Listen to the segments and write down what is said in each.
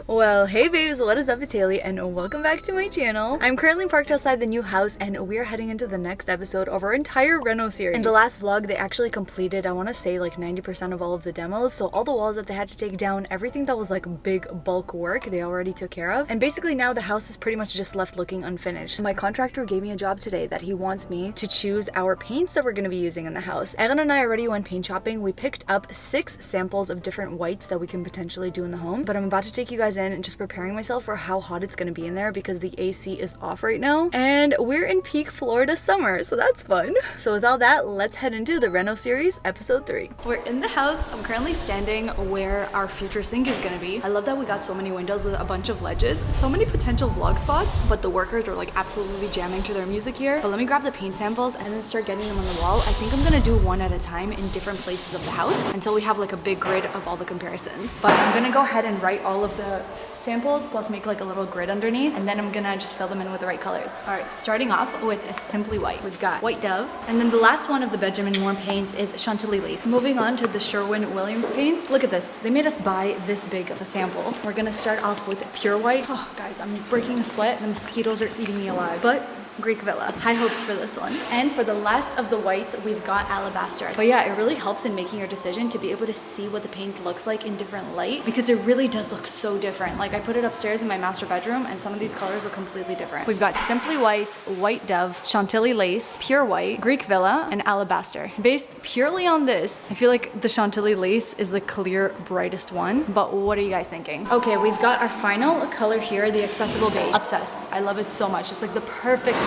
Well, hey babes, what is up? It's Haley and welcome back to my channel. I'm currently parked outside the new house and we are heading into the next episode of our entire reno series. In the last vlog, they actually completed, I want to say like 90% of all of the demos. So all the walls that they had to take down, everything that was like big bulk work, they already took care of. And basically now the house is pretty much just left looking unfinished. My contractor gave me a job today that he wants me to choose our paints that we're going to be using in the house. Erin and I already went paint shopping. We picked up 6 samples of different whites that we can potentially do in the home. But I'm about to take you guys in and just preparing myself for how hot it's going to be in there because the AC is off right now and we're in peak Florida summer, so that's fun. So with all that, let's head into the reno series episode 3. We're in the house. I'm currently standing where our future sink is going to be. I love that we got so many windows with a bunch of ledges, so many potential vlog spots, but the workers are like absolutely jamming to their music here. But let me grab the paint samples and then start getting them on the wall. I think I'm going to do one at a time in different places of the house until we have like a big grid of all the comparisons. But I'm going to go ahead and write all of the samples plus make like a little grid underneath, and then I'm gonna just fill them in with the right colors. All right, starting off with a Simply White. We've got White Dove, and then the last one of the Benjamin Moore paints is Chantilly Lace. Moving on to the Sherwin-Williams paints. Look at this. They made us buy this big of a sample. We're gonna start off with Pure White. Oh guys, I'm breaking a sweat. The mosquitoes are eating me alive. But Greek Villa. High hopes for this one. And for the last of the whites, we've got Alabaster. But yeah, it really helps in making your decision to be able to see what the paint looks like in different light, because it really does look so different. Like I put it upstairs in my master bedroom and some of these colors look completely different. We've got Simply White, White Dove, Chantilly Lace, Pure White, Greek Villa, and Alabaster. Based purely on this, I feel like the Chantilly Lace is the clear, brightest one. But what are you guys thinking? Okay, we've got our final color here, the Accessible Beige. Obsessed. I love it so much. It's like the perfect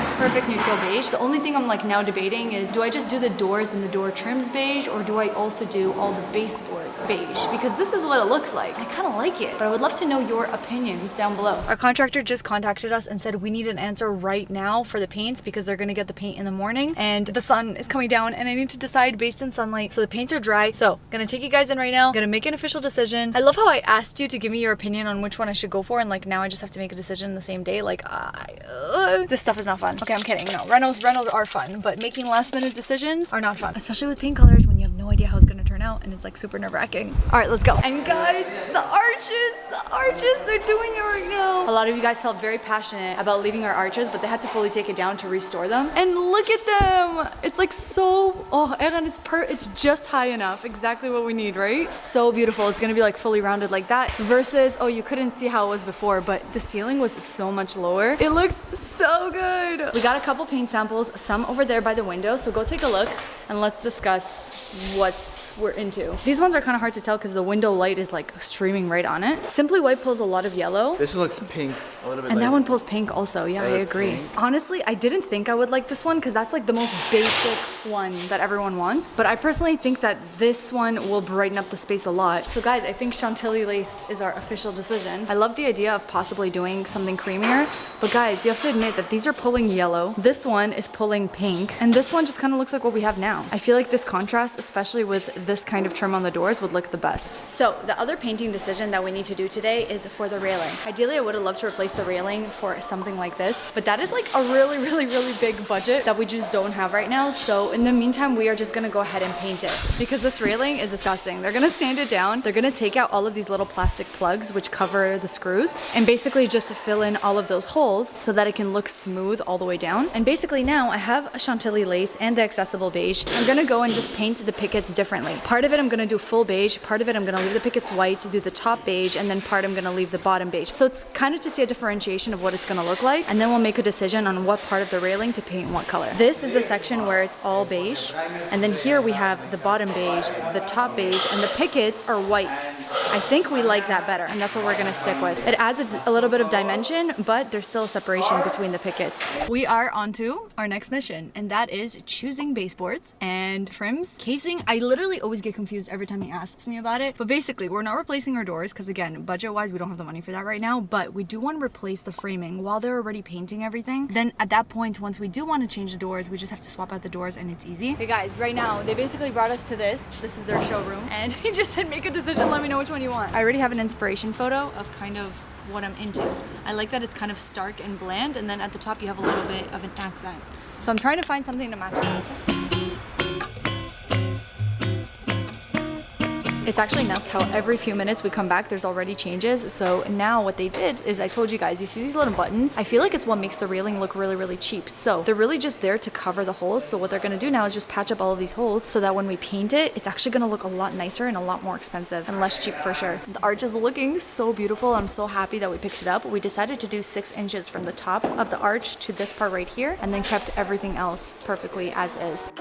neutral beige. The only thing I'm like now debating is, do I just do the doors and the door trims beige, or do I also do all the baseboards beige? Because this is what it looks like. I kind of like it, but I would love to know your opinions down below. Our contractor just contacted us and said we need an answer right now for the paints because they're gonna get the paint in the morning and the sun is coming down and I need to decide based on sunlight. So the paints are dry. So gonna take you guys in right now, gonna make an official decision. I love how I asked you to give me your opinion on which one I should go for, and like now I just have to make a decision the same day. Like this stuff is not fun. Okay, I'm kidding. No, renos are fun, but making last minute decisions are not fun, especially with paint colors when you have no idea how it's gonna turn out and it's like super nerve-wracking. All right, let's go. And guys, the arches, they're doing it right now. A lot of you guys felt very passionate about leaving our arches, but they had to fully take it down to restore them. And look at them. It's like so, oh, Erin, it's just high enough. Exactly what we need, right? So beautiful. It's gonna be like fully rounded like that versus, oh, you couldn't see how it was before, but the ceiling was so much lower. It looks so good. We got a couple paint samples, some over there by the window, so go take a look and let's discuss what we're into. These ones are kind of hard to tell because the window light is like streaming right on it. Simply White pulls a lot of yellow. This one looks pink, a little bit. And that one pulls pink also. Yeah, I agree. Pink. Honestly, I didn't think I would like this one because that's like the most basic one that everyone wants. But I personally think that this one will brighten up the space a lot. So guys, I think Chantilly Lace is our official decision. I love the idea of possibly doing something creamier, but guys, you have to admit that these are pulling yellow. This one is pulling pink, and this one just kind of looks like what we have now. I feel like this contrast, especially with this kind of trim on the doors, would look the best. So the other painting decision that we need to do today is for the railing. Ideally, I would have loved to replace the railing for something like this, but that is like a really big budget that we just don't have right now. So in the meantime, we are just gonna go ahead and paint it because this railing is disgusting. They're gonna sand it down. They're gonna take out all of these little plastic plugs which cover the screws and basically just fill in all of those holes so that it can look smooth all the way down. And basically now I have a Chantilly Lace and the Accessible Beige. I'm gonna go and just paint the pickets differently. Part of it I'm gonna do full beige, part of it I'm gonna leave the pickets white to do the top beige, and then part I'm gonna leave the bottom beige. So it's kind of to see a differentiation of what it's gonna look like, and then we'll make a decision on what part of the railing to paint what color. This is the section where it's all beige, and then here we have the bottom beige, the top beige, and the pickets are white. I think we like that better, and that's what we're gonna stick with. It adds a little bit of dimension, but there's still a separation between the pickets. We are on to our next mission, and that is choosing baseboards and trims. Casing, I literally always get confused every time he asks me about it, but basically we're not replacing our doors because again, budget wise we don't have the money for that right now, but we do want to replace the framing while they're already painting everything. Then at that point, once we do want to change the doors, we just have to swap out the doors and it's easy. Hey guys, right now they basically brought us to this is their showroom, and he just said make a decision, let me know which one you want. I already have an inspiration photo of kind of what I'm into. I like that it's kind of stark and bland, and then at the top you have a little bit of an accent. So I'm trying to find something to match it. It's actually nuts how every few minutes we come back, there's already changes. So now what they did is, I told you guys, you see these little buttons? I feel like it's what makes the railing look really, really cheap. So they're really just there to cover the holes. So what they're gonna do now is just patch up all of these holes so that when we paint it, it's actually gonna look a lot nicer and a lot more expensive and less cheap for sure. The arch is looking so beautiful. I'm so happy that we picked it up. We decided to do 6 inches from the top of the arch to this part right here, and then kept everything else perfectly as is.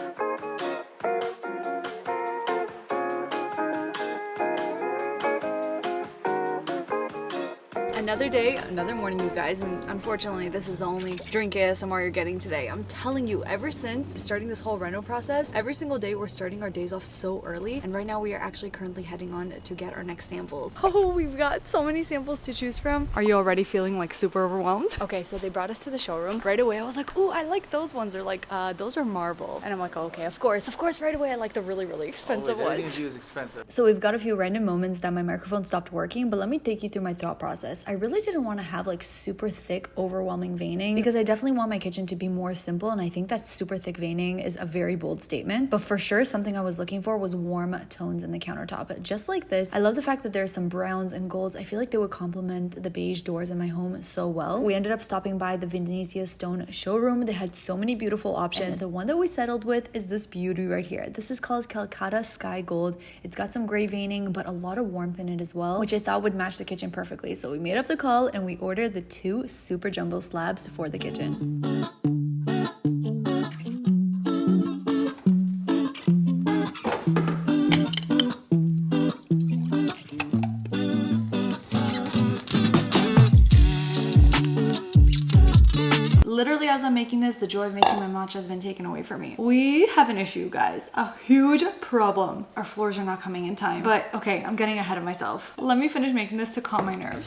Another day, another morning, you guys, and unfortunately this is the only drink ASMR you're getting today. I'm telling you, ever since starting this whole reno process, every single day we're starting our days off so early, and right now we are actually currently heading on to get our next samples. Oh, we've got so many samples to choose from. Are you already feeling like super overwhelmed? Okay, so they brought us to the showroom. Right away I was like, oh, I like those ones. They're like, those are marble. And I'm like, okay, of course, right away I like the really, really expensive ones. Everything you do is expensive. So we've got a few random moments that my microphone stopped working, but let me take you through my thought process. I really didn't want to have like super thick, overwhelming veining because I definitely want my kitchen to be more simple, and I think that super thick veining is a very bold statement. But for sure, something I was looking for was warm tones in the countertop, just like this. I love the fact that there's some browns and golds. I feel like they would complement the beige doors in my home so well. We ended up stopping by the Venezia Stone showroom. They had so many beautiful options. And the one that we settled with is this beauty right here. This is called Calcutta Sky Gold. It's got some gray veining, but a lot of warmth in it as well, which I thought would match the kitchen perfectly. So we made up the call and we ordered the 2 super jumbo slabs for the kitchen. Literally, as I'm making this, the joy of making my matcha has been taken away from me. We have an issue, guys. A huge problem. Our floors are not coming in time. But okay, I'm getting ahead of myself. Let me finish making this to calm my nerves.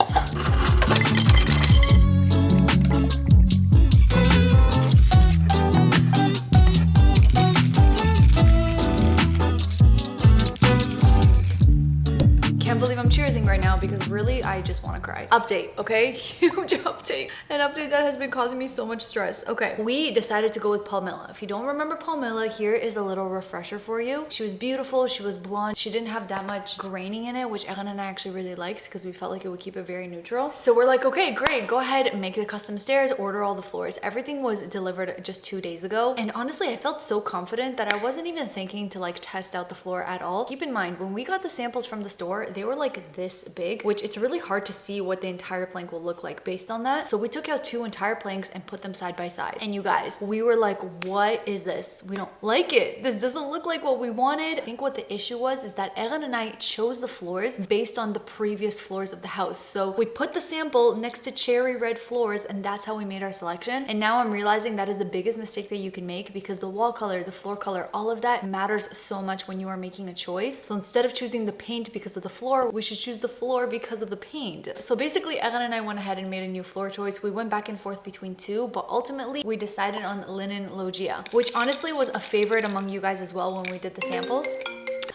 I'm cheersing right now because really I just want to cry. Update, okay? Huge update. An update that has been causing me so much stress. Okay, we decided to go with Palmilla. If you don't remember Palmilla, here is a little refresher for you. She was beautiful, she was blonde, she didn't have that much graining in it, which Erin and I actually really liked because we felt like it would keep it very neutral. So we're like, okay, great, go ahead, make the custom stairs, order all the floors. Everything was delivered just 2 days ago. And honestly, I felt so confident that I wasn't even thinking to like test out the floor at all. Keep in mind, when we got the samples from the store, they were like this big, which it's really hard to see what the entire plank will look like based on that. So we took out 2 entire planks and put them side by side. And you guys, we were like, what is this? We don't like it. This doesn't look like what we wanted. I think what the issue was is that Erin and I chose the floors based on the previous floors of the house. So we put the sample next to cherry red floors, and that's how we made our selection. And now I'm realizing that is the biggest mistake that you can make because the wall color, the floor color, all of that matters so much when you are making a choice. So instead of choosing the paint because of the floor, we should choose the floor because of the paint. So basically, Erin and I went ahead and made a new floor choice. We went back and forth between 2, but ultimately we decided on linen loggia, which honestly was a favorite among you guys as well when we did the samples.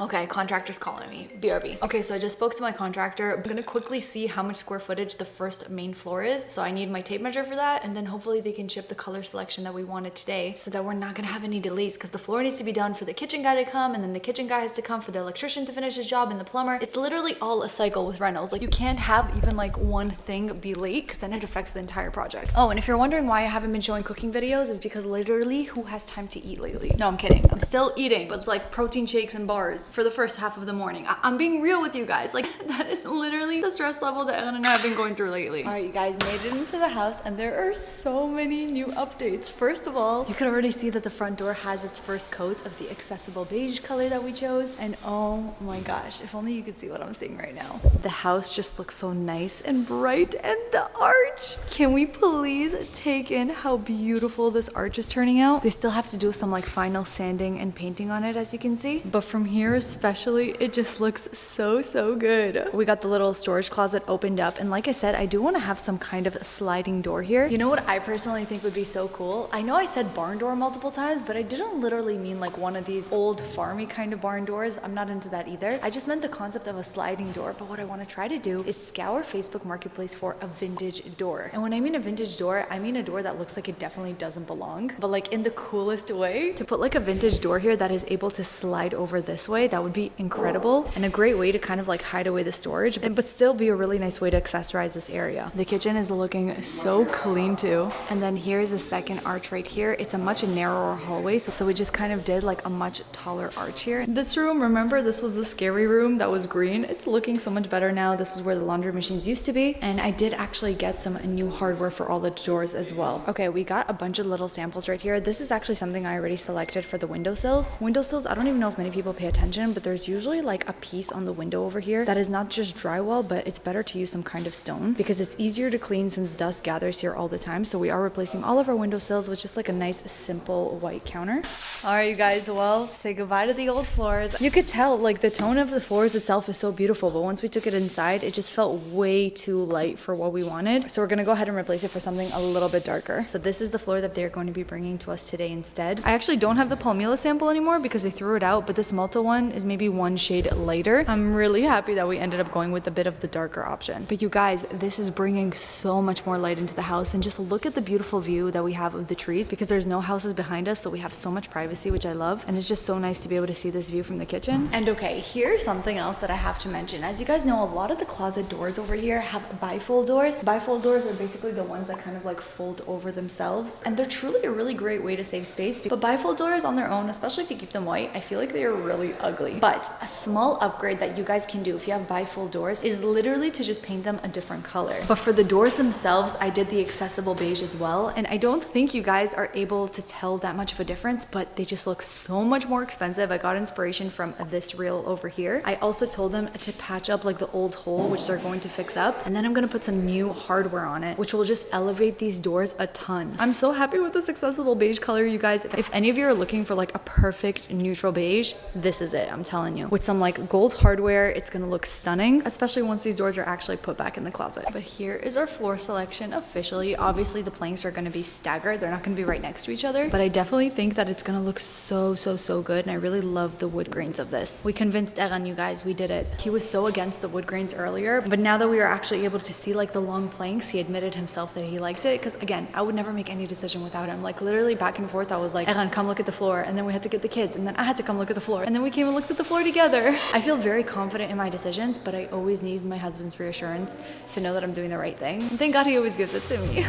Okay, contractor's calling me. BRB. Okay, so I just spoke to my contractor. I'm gonna quickly see how much square footage the first main floor is. So I need my tape measure for that, and then hopefully they can ship the color selection that we wanted today so that we're not gonna have any delays, because the floor needs to be done for the kitchen guy to come, and then the kitchen guy has to come for the electrician to finish his job, and the plumber. It's literally all a cycle with rentals. Like, you can't have even like one thing be late, because then it affects the entire project. Oh, and if you're wondering why I haven't been showing cooking videos, is because literally who has time to eat lately? No, I'm kidding. I'm still eating, but it's like protein shakes and bars for the first half of the morning. I'm being real with you guys. Like, that is literally the stress level that Erin and I have been going through lately. All right, you guys made it into the house, and there are so many new updates. First of all, you can already see that the front door has its first coat of the accessible beige color that we chose. And oh my gosh, if only you could see what I'm seeing right now. The house just looks so nice and bright, and the arch. Can we please take in how beautiful this arch is turning out? They still have to do some like final sanding and painting on it, as you can see. But from here especially, it just looks so good. We got the little storage closet opened up, and like I said, I do want to have some kind of sliding door here. You know what I personally think would be so cool? I know I said barn door multiple times, but I didn't literally mean like one of these old farmy kind of barn doors. I'm not into that either. I just meant the concept of a sliding door. But what I want to try to do is scour Facebook Marketplace for a vintage door. And when I mean a vintage door, I mean a door that looks like it definitely doesn't belong, but like in the coolest way. To put like a vintage door here that is able to slide over this way, hallway, that would be incredible and a great way to kind of like hide away the storage, but still be a really nice way to accessorize this area. The kitchen is looking so clean too. And then here's a second arch right here. It's a much narrower hallway, so we just kind of did like a much taller arch here. This room, remember this was the scary room that was green? It's looking so much better now. This is where the laundry machines used to be, and I did actually get some new hardware for all the doors as well. Okay, we got a bunch of little samples right here. This is actually something I already selected for the windowsills. Windowsills, I don't even know if many people pay attention, but there's usually like a piece on the window over here that is not just drywall, but it's better to use some kind of stone because it's easier to clean since dust gathers here all the time. So we are replacing all of our windowsills with just like a nice simple white counter. All right, you guys, well, say goodbye to the old floors. You could tell like the tone of the floors itself is so beautiful, but once we took it inside, it just felt way too light for what we wanted. So we're gonna go ahead and replace it for something a little bit darker. So this is the floor that they're going to be bringing to us today instead. I actually don't have the Palmilla sample anymore because they threw it out, but this Malta one is maybe one shade lighter. I'm really happy that we ended up going with a bit of the darker option. But you guys, this is bringing so much more light into the house, and just look at the beautiful view that we have of the trees because there's no houses behind us, so we have so much privacy, which I love, and it's just so nice to be able to see this view from the kitchen. And okay, here's something else that I have to mention. As you guys know, a lot of the closet doors over here have bifold doors. Bifold doors are basically the ones that kind of like fold over themselves, and they're truly a really great way to save space. But bifold doors on their own, especially if you keep them white, I feel like they are really ugly. But a small upgrade that you guys can do if you have bifold doors is literally to just paint them a different color. But for the doors themselves, I did the accessible beige as well, and I don't think you guys are able to tell that much of a difference, but they just look so much more expensive. I got inspiration from this reel over here. I also told them to patch up like the old hole, which they're going to fix up, and then I'm gonna put some new hardware on it, which will just elevate these doors a ton. I'm so happy with this accessible beige color, you guys. If any of you are looking for like a perfect neutral beige, this is it, I'm telling you. With some like gold hardware, it's gonna look stunning, especially once these doors are actually put back in the closet. But here is our floor selection officially. Obviously the planks are gonna be staggered, they're not gonna be right next to each other, but I definitely think that it's gonna look so good, and I really love the wood grains of this. We convinced Eran, you guys, we did it. He was so against the wood grains earlier, but now that we are actually able to see like the long planks, he admitted himself that he liked it, because again, I would never make any decision without him. Like literally back and forth, I was like, Eran, come look at the floor, and then we had to get the kids, and then I had to come look at the floor, and then we came and looked at the floor together. I feel very confident in my decisions, but I always need my husband's reassurance to know that I'm doing the right thing. And thank God he always gives it to me.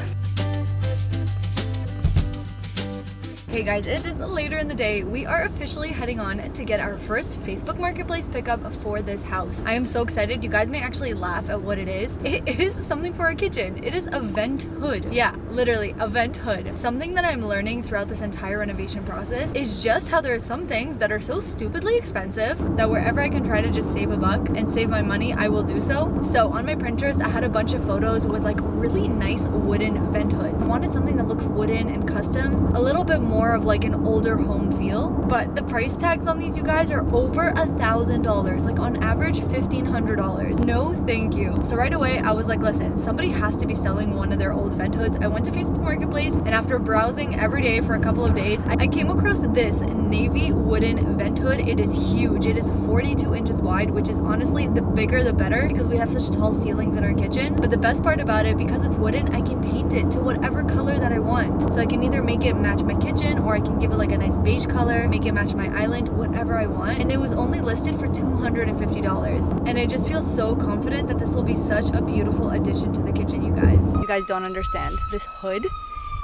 Okay guys, it is later in the day. We are officially heading on to get our first Facebook Marketplace pickup for this house. I am so excited. You guys may actually laugh at what it is. It is something for our kitchen. It is a vent hood. Yeah, literally a vent hood. Something that I'm learning throughout this entire renovation process is just how there are some things that are so stupidly expensive that wherever I can try to just save a buck and save my money, I will do so. So on my printers, I had a bunch of photos with like really nice wooden vent hoods. I wanted something that looks wooden and custom, a little bit more of like an older home feel, but the price tags on these, you guys, are over $1,000, like on average $1,500. No thank you. So right away I was like, listen, somebody has to be selling one of their old vent hoods. I went to Facebook Marketplace, and after browsing every day for a couple of days, I came across this navy wooden vent hood. It is huge. It is 42 inches wide, which is honestly the bigger the better because we have such tall ceilings in our kitchen. But the best part about it, because it's wooden, I can paint it to whatever color that I want. So I can either make it match my kitchen, or I can give it like a nice beige color, make it match my island, whatever I want. And it was only listed for $250. And I just feel so confident that this will be such a beautiful addition to the kitchen, you guys. You guys don't understand. This hood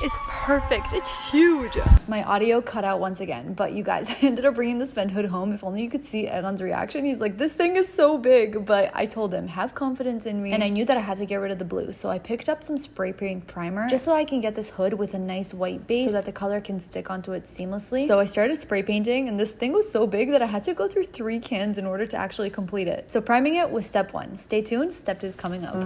is perfect. It's huge. My audio cut out once again, but you guys, I ended up bringing this vent hood home. If only you could see Eran's reaction. He's like, this thing is so big, but I told him, have confidence in me. And I knew that I had to get rid of the blue, so I picked up some spray paint primer just so I can get this hood with a nice white base so that the color can stick onto it seamlessly. So I started spray painting, and this thing was so big that I had to go through 3 cans in order to actually complete it. So priming it was step 1. Stay tuned, step 2 is coming up.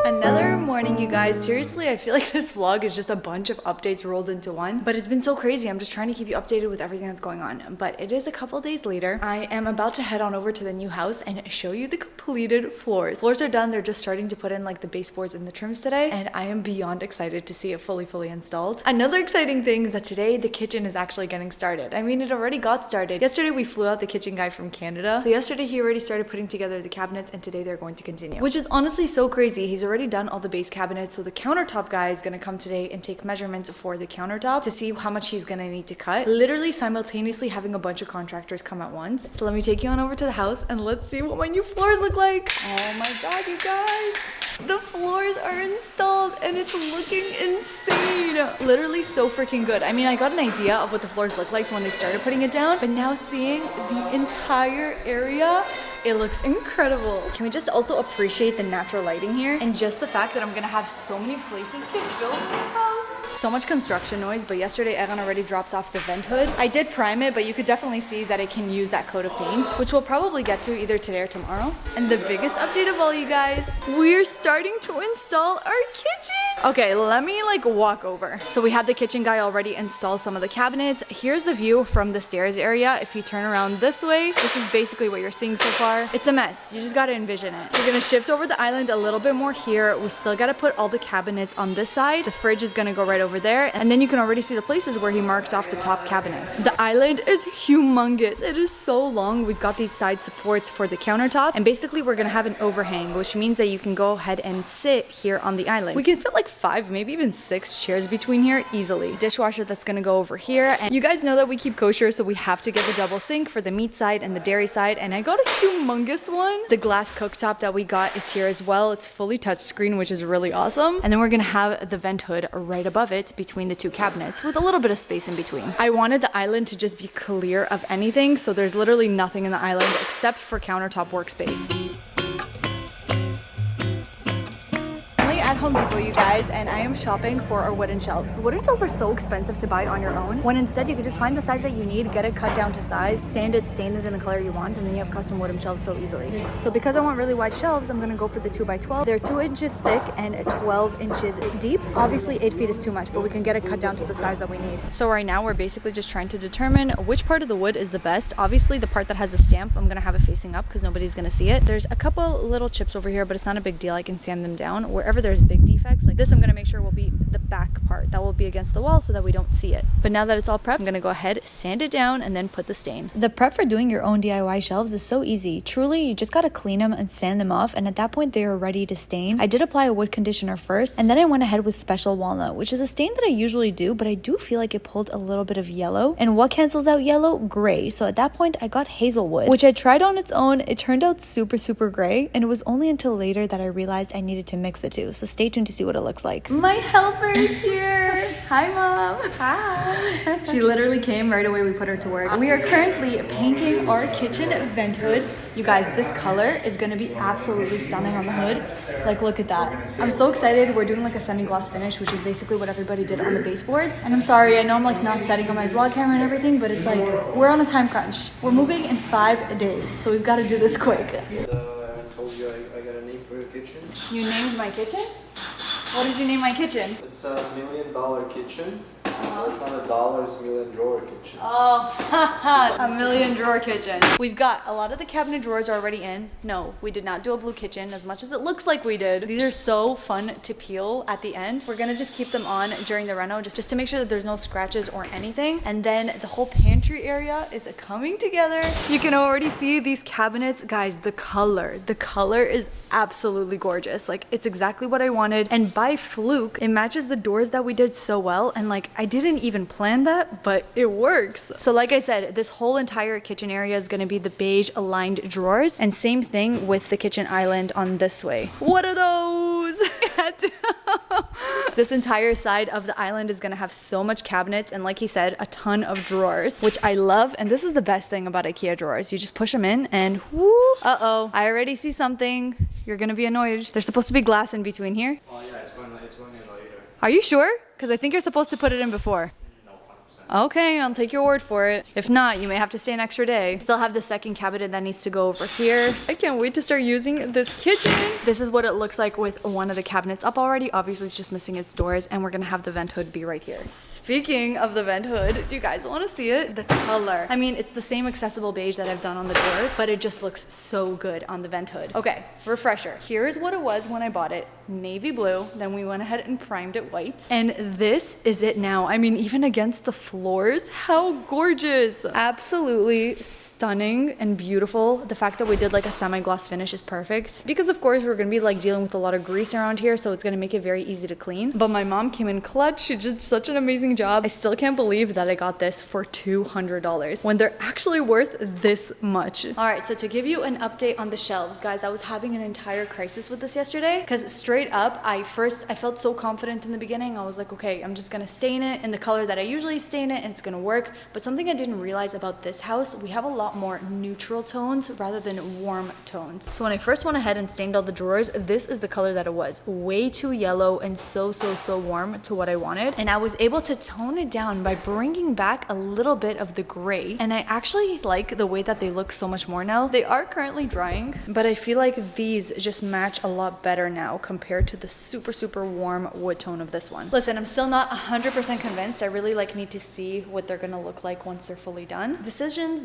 Another morning, you guys. Seriously, I feel like this vlog is just a bunch of updates rolled into one, but it's been so crazy. I'm just trying to keep you updated with everything that's going on. But it is a couple days later. I am about to head on over to the new house and show you the completed floors. Floors are done. They're just starting to put in like the baseboards and the trims today, and I am beyond excited to see it fully installed. Another exciting thing is that today the kitchen is actually getting started. I mean, it already got started. Yesterday we flew out the kitchen guy from Canada. So yesterday he already started putting together the cabinets, and today they're going to continue, which is honestly so crazy. He's already done all the base cabinets cabinets. So the countertop guy is gonna come today and take measurements for the countertop to see how much he's gonna need to cut. Literally simultaneously having a bunch of contractors come at once. So let me take you on over to the house and let's see what my new floors look like. Oh my God, you guys. The floors are installed and it's looking insane. Literally so freaking good. I mean, I got an idea of what the floors look like when they started putting it down, but now seeing the entire area, it looks incredible. Can we just also appreciate the natural lighting here and just the fact that I'm gonna have so many places to film this house? So much construction noise, but yesterday Evan already dropped off the vent hood. I did prime it, but you could definitely see that it can use that coat of paint, which we'll probably get to either today or tomorrow. And the biggest update of all, you guys, we're starting to install our kitchen. Okay, let me like walk over. So we had the kitchen guy already install some of the cabinets. Here's the view from the stairs area. If you turn around this way, this is basically what you're seeing so far. It's a mess. You just gotta envision it. We're gonna shift over the island a little bit more here. We still gotta put all the cabinets on this side. The fridge is gonna go right over there. And then you can already see the places where he marked off the top cabinets. The island is humongous. It is so long. We've got these side supports for the countertop. And basically we're gonna have an overhang, which means that you can go ahead and sit here on the island. We can fit like 5, maybe even 6 chairs between here easily. Dishwasher that's gonna go over here. And you guys know that we keep kosher, so we have to get the double sink for the meat side and the dairy side. And I got a humongous one. The glass cooktop that we got is here as well. It's fully touchscreen, which is really awesome. And then we're gonna have the vent hood right above it between the 2 cabinets with a little bit of space in between. I wanted the island to just be clear of anything, so there's literally nothing in the island except for countertop workspace. At Home Depot, you guys, and I am shopping for our wooden shelves. Wooden shelves are so expensive to buy on your own, when instead you could just find the size that you need, get it cut down to size, sand it, stain it in the color you want, and then you have custom wooden shelves so easily. So because I want really wide shelves, I'm gonna go for the 2x12. They're 2 inches thick and 12 inches deep. Obviously 8 feet is too much, but we can get it cut down to the size that we need. So right now we're basically just trying to determine which part of the wood is the best. Obviously the part that has a stamp, I'm gonna have it facing up because nobody's gonna see it. There's a couple little chips over here, but it's not a big deal. I can sand them down. Wherever there's big defects like this, I'm gonna make sure will be the back part that will be against the wall so that we don't see it. But now that it's all prepped, I'm gonna go ahead, sand it down, and then put the stain. The prep for doing your own DIY shelves is so easy. Truly, you just gotta clean them and sand them off, and at that point they are ready to stain. I did apply a wood conditioner first, and then I went ahead with special walnut, which is a stain that I usually do, but I do feel like it pulled a little bit of yellow. And what cancels out yellow? Gray. So at that point I got hazelwood, which I tried on its own. It turned out super gray, and it was only until later that I realized I needed to mix the two. So stay tuned to see what it looks like. My helper is here. Hi, Mom. Hi. She literally came right away. We put her to work. We are currently painting our kitchen vent hood. You guys, this color is going to be absolutely stunning on the hood. Like, look at that. I'm so excited. We're doing like a semi-gloss finish, which is basically what everybody did on the baseboards. And I'm sorry, I know I'm like not setting on my vlog camera and everything, but it's like we're on a time crunch. We're moving in 5 days, so we've got to do this quick. I told you I got a name for your kitchen. You named my kitchen? What did you name my kitchen? It's a $1 million kitchen. It's not a dollar, it's $1 million drawer kitchen. Oh, a $1 million drawer kitchen. We've got a lot of the cabinet drawers already in. No, we did not do a blue kitchen as much as it looks like we did. These are so fun to peel at the end. We're gonna just keep them on during the reno just to make sure that there's no scratches or anything. And then the whole pantry area is coming together. You can already see these cabinets. Guys, the color is absolutely gorgeous. Like, it's exactly what I wanted. And by fluke, it matches the doors that we did so well. And like, I didn't even plan that, but it works. So like I said, this whole entire kitchen area is gonna be the beige aligned drawers, and same thing with the kitchen island on this way. What are those? This entire side of the island is gonna have so much cabinets, and like he said, a ton of drawers, which I love. And this is the best thing about IKEA drawers. You just push them in and whoo, uh-oh, I already see something. You're gonna be annoyed. There's supposed to be glass in between here. Oh yeah, it's going in later. Are you sure? Because I think you're supposed to put it in before. Okay, I'll take your word for it. If not, you may have to stay an extra day. Still have the second cabinet that needs to go over here. I can't wait to start using this kitchen. This is what it looks like with one of the cabinets up already. Obviously, it's just missing its doors, and we're gonna have the vent hood be right here. Speaking of the vent hood, do you guys want to see it? The color. I mean, it's the same accessible beige that I've done on the doors, but it just looks so good on the vent hood. Okay, refresher. Here's what it was when I bought it. Navy blue. Then we went ahead and primed it white. And this is it now. I mean, even against the floor, floors. How gorgeous. Absolutely stunning and beautiful. The fact that we did like a semi-gloss finish is perfect because of course we're gonna be like dealing with a lot of grease around here, so it's gonna make it very easy to clean. But my mom came in clutch. She did such an amazing job. I still can't believe that I got this for $200 when they're actually worth this much. All right, so to give you an update on the shelves, guys, I was having an entire crisis with this yesterday because straight up, I felt so confident in the beginning. I was like, okay, I'm just gonna stain it in the color that I usually stain it and it's gonna work. But something I didn't realize about this house, we have a lot more neutral tones rather than warm tones. So when I first went ahead and stained all the drawers, this is the color that it was. Way too yellow and so warm to what I wanted. And I was able to tone it down by bringing back a little bit of the gray. And I actually like the way that they look so much more now. They are currently drying, but I feel like these just match a lot better now compared to the super warm wood tone of this one. Listen, I'm still not 100% convinced. I really like need to see what they're gonna look like once they're fully done. Decisions,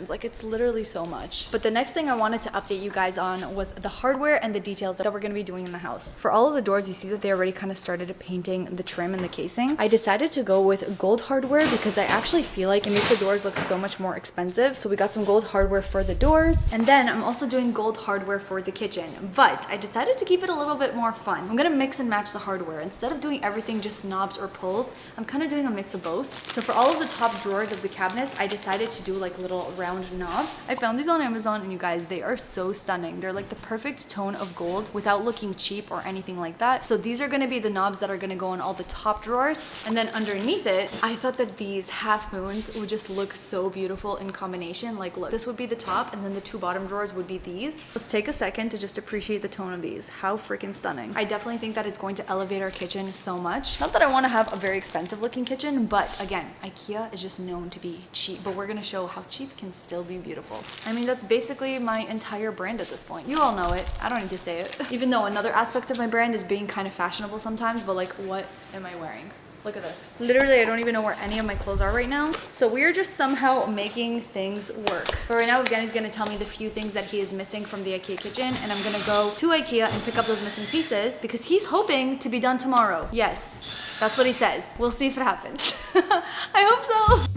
like it's literally so much. But the next thing I wanted to update you guys on was the hardware and the details that we're gonna be doing in the house. For all of the doors, you see that they already kind of started painting the trim and the casing. I decided to go with gold hardware because I actually feel like it makes the doors look so much more expensive. So we got some gold hardware for the doors, and then I'm also doing gold hardware for the kitchen. But I decided to keep it a little bit more fun. I'm gonna mix and match the hardware. Instead of doing everything just knobs or pulls, I'm kind of doing a mix of both. So for all of the top drawers of the cabinets, I decided to do like little round knobs. I found these on Amazon, and you guys, they are so stunning. They're like the perfect tone of gold without looking cheap or anything like that. So these are gonna be the knobs that are gonna go on all the top drawers. And then underneath it, I thought that these half moons would just look so beautiful in combination. Like look, this would be the top and then the two bottom drawers would be these. Let's take a second to just appreciate the tone of these. How freaking stunning. I definitely think that it's going to elevate our kitchen so much. Not that I want to have a very expensive looking kitchen, but again, IKEA is just known to be cheap, but we're gonna show how cheap can still be beautiful. I mean, that's basically my entire brand at this point. You all know it. I don't need to say it. Even though another aspect of my brand is being kind of fashionable sometimes, but like, what am I wearing? Look at this. Literally, I don't even know where any of my clothes are right now. So we are just somehow making things work. But right now, Evgeny's gonna tell me the few things that he is missing from the IKEA kitchen, and I'm gonna go to IKEA and pick up those missing pieces because he's hoping to be done tomorrow. Yes, that's what he says. We'll see if it happens. I hope so.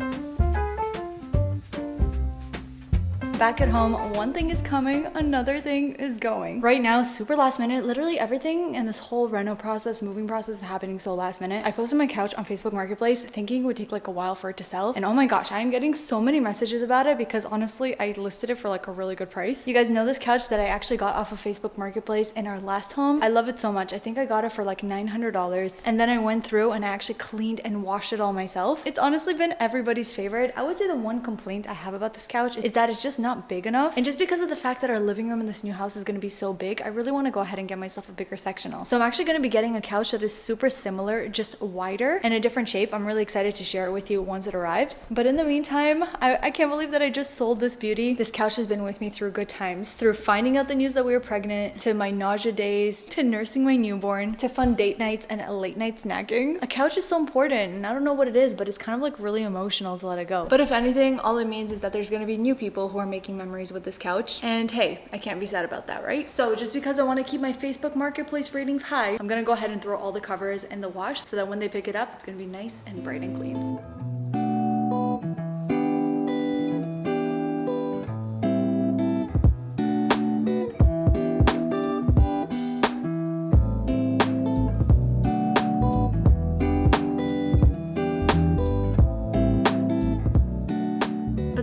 Back at home, one thing is coming, another thing is going. Right now, super last minute, literally everything in this whole reno process, moving process is happening so last minute. I posted my couch on Facebook Marketplace thinking it would take like a while for it to sell. And oh my gosh, I am getting so many messages about it because honestly, I listed it for like a really good price. You guys know this couch that I actually got off of Facebook Marketplace in our last home. I love it so much. I think I got it for like $900. And then I went through and I actually cleaned and washed it all myself. It's honestly been everybody's favorite. I would say the one complaint I have about this couch is that it's just not big enough. And just because of the fact that our living room in this new house is going to be so big, I really want to go ahead and get myself a bigger sectional. So I'm actually going to be getting a couch that is super similar, just wider and a different shape. I'm really excited to share it with you once it arrives. But in the meantime, I can't believe that I just sold this beauty. This couch has been with me through good times, through finding out the news that we were pregnant, to my nausea days, to nursing my newborn, to fun date nights and late night snacking. A couch is so important, and I don't know what it is, but it's kind of like really emotional to let it go. But if anything, all it means is that there's going to be new people who are making memories with this couch, and hey, I can't be sad about that, right? So just because I want to keep my Facebook Marketplace ratings high, I'm gonna go ahead and throw all the covers in the wash so that when they pick it up, it's gonna be nice and bright and clean.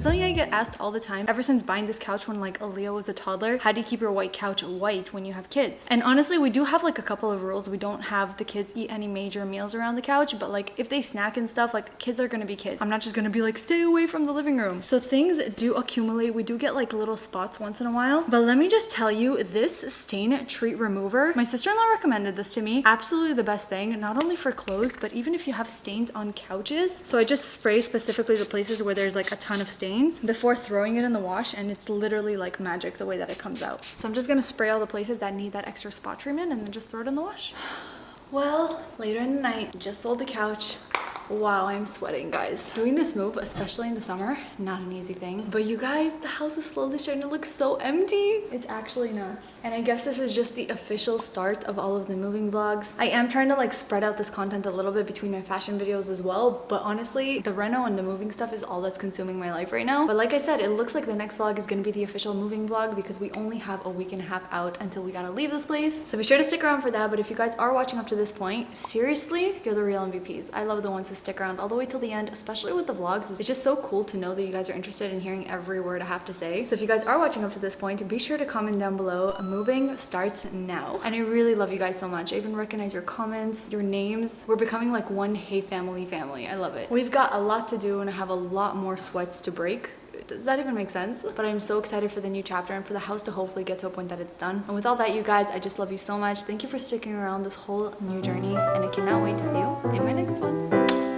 Something I get asked all the time ever since buying this couch when like Aaliyah was a toddler: how do you keep your white couch white when you have kids? And honestly, we do have like a couple of rules. We don't have the kids eat any major meals around the couch, but like if they snack and stuff, like kids are gonna be kids. I'm not just gonna be like, stay away from the living room. So things do accumulate. We do get like little spots once in a while, but let me just tell you, this stain treat remover, my sister-in-law recommended this to me. Absolutely the best thing, not only for clothes, but even if you have stains on couches. So I just spray specifically the places where there's like a ton of stains before throwing it in the wash, and it's literally like magic the way that it comes out. So I'm just gonna spray all the places that need that extra spot treatment and then just throw it in the wash. Well, later in the night, just sold the couch. Wow, I'm sweating, guys. Doing this move, especially in the summer, not an easy thing. But you guys, the house is slowly starting to look so empty. It's actually nuts. And I guess this is just the official start of all of the moving vlogs. I am trying to like spread out this content a little bit between my fashion videos as well. But honestly, the reno and the moving stuff is all that's consuming my life right now. But like I said, it looks like the next vlog is going to be the official moving vlog because we only have a week and a half out until we gotta leave this place. So be sure to stick around for that. But if you guys are watching up to this point, seriously, you're the real MVPs. I love the ones who stick around all the way till the end, especially with the vlogs. It's just so cool to know that you guys are interested in hearing every word I have to say. So if you guys are watching up to this point, be sure to comment down below. Moving starts now. And I really love you guys so much. I even recognize your comments, your names. We're becoming like one Hey Family family. I love it. We've got a lot to do and I have a lot more sweats to break. Does that even make sense? But I'm so excited for the new chapter and for the house to hopefully get to a point that it's done. And with all that, you guys, I just love you so much. Thank you for sticking around this whole new journey, and I cannot wait to see you in my next one.